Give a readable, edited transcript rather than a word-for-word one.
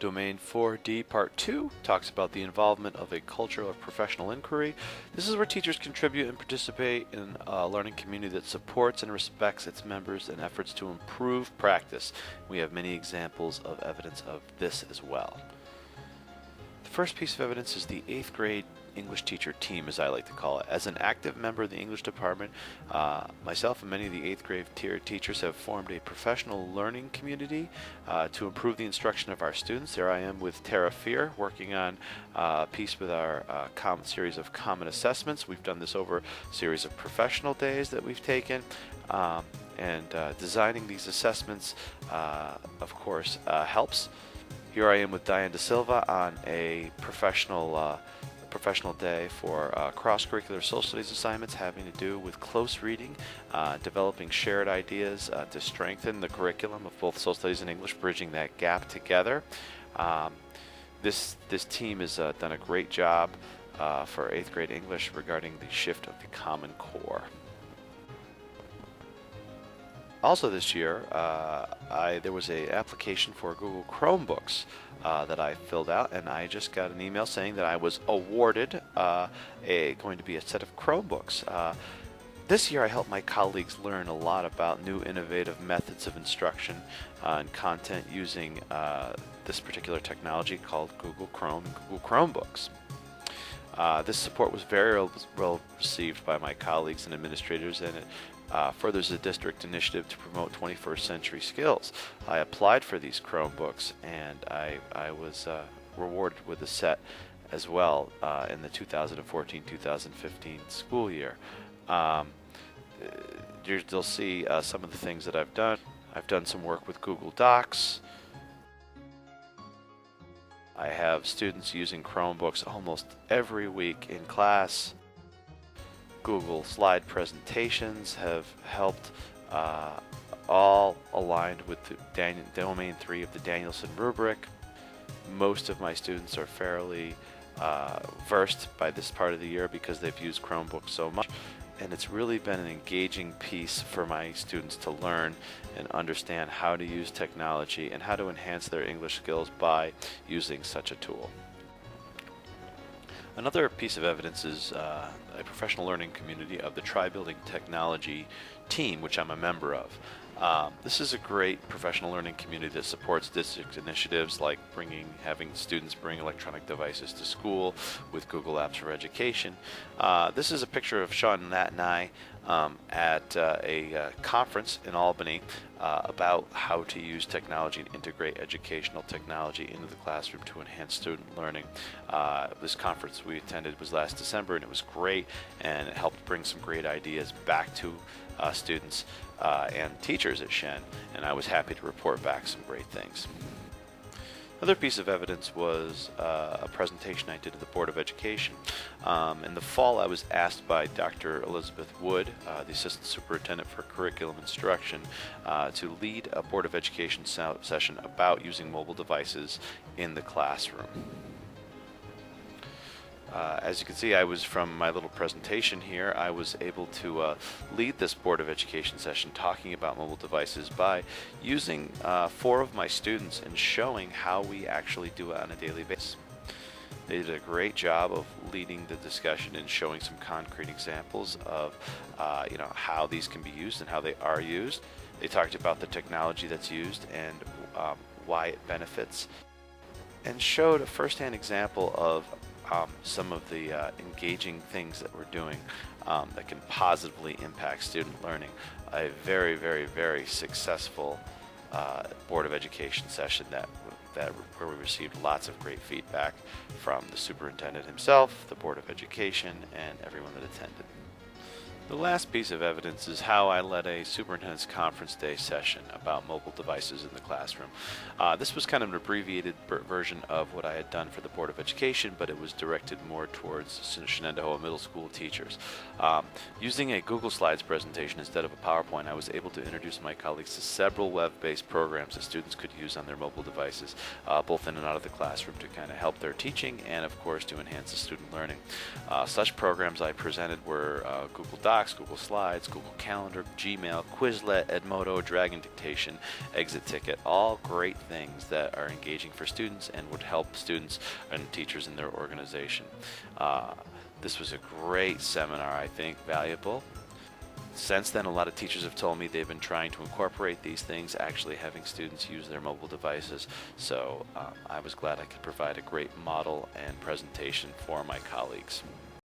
Domain 4D Part 2 talks about the involvement of a culture of professional inquiry. This is where teachers contribute and participate in a learning community that supports and respects its members in efforts to improve practice. We have many examples of evidence of this as well. The first piece of evidence is the 8th grade English teacher team, as I like to call it. As an active member of the English department, myself and many of the 8th grade teachers have formed a professional learning community to improve the instruction of our students. There I am with Tara Fear, working on a piece with our series of common assessments. We've done this over a series of professional days that we've taken. Designing these assessments, of course, helps. Here I am with Diane Da Silva on a professional day for cross-curricular social studies assignments having to do with close reading, developing shared ideas to strengthen the curriculum of both social studies and English, bridging that gap together. This team has done a great job for 8th grade English regarding the shift of the Common Core. Also this year, there was an application for Google Chromebooks that I filled out, and I just got an email saying that I was awarded going to be a set of Chromebooks. This year I helped my colleagues learn a lot about new innovative methods of instruction and content using this particular technology called Google Chrome and Google Chromebooks. This support was very well received by my colleagues and administrators, and it furthers the district initiative to promote 21st century skills. I applied for these Chromebooks, and I was rewarded with a set as well in the 2014-2015 school year. You'll see some of the things that I've done. I've done some work with Google Docs. I have students using Chromebooks almost every week in class. Google slide presentations have helped, all aligned with the Domain 3 of the Danielson rubric. Most of my students are fairly versed by this part of the year because they've used Chromebooks so much, and it's really been an engaging piece for my students to learn and understand how to use technology and how to enhance their English skills by using such a tool. Another piece of evidence is a professional learning community of the Tri-Building Technology team, which I'm a member of. This is a great professional learning community that supports district initiatives like having students bring electronic devices to school with Google Apps for Education. This is a picture of Sean, Nat, and I at a conference in Albany about how to use technology and integrate educational technology into the classroom to enhance student learning. This conference we attended was last December, and it was great, and it helped bring some great ideas back to students and teachers at Shen, and I was happy to report back some great things. Another piece of evidence was a presentation I did at the Board of Education. In the fall, I was asked by Dr. Elizabeth Wood, the Assistant Superintendent for Curriculum Instruction, to lead a Board of Education session about using mobile devices in the classroom. As you can see, from my little presentation here, I was able to lead this Board of Education session talking about mobile devices by using 4 of my students and showing how we actually do it on a daily basis. They did a great job of leading the discussion and showing some concrete examples of how these can be used and how they are used. They talked about the technology that's used and why it benefits, and showed a first-hand example of some of the engaging things that we're doing that can positively impact student learning. A very, very, very successful Board of Education session where we received lots of great feedback from the superintendent himself, the Board of Education, and everyone that attended. The last piece of evidence is how I led a superintendent's conference day session about mobile devices in the classroom. This was kind of an abbreviated version of what I had done for the Board of Education, but it was directed more towards Shenendehowa Middle School teachers. Using a Google Slides presentation instead of a PowerPoint, I was able to introduce my colleagues to several web-based programs that students could use on their mobile devices, both in and out of the classroom, to kind of help their teaching and, of course, to enhance the student learning. Such programs I presented were Google Docs, Docs, Google Slides, Google Calendar, Gmail, Quizlet, Edmodo, Dragon Dictation, Exit Ticket, all great things that are engaging for students and would help students and teachers in their organization. This was a great seminar, I think, valuable. Since then, a lot of teachers have told me they've been trying to incorporate these things, actually having students use their mobile devices. So I was glad I could provide a great model and presentation for my colleagues.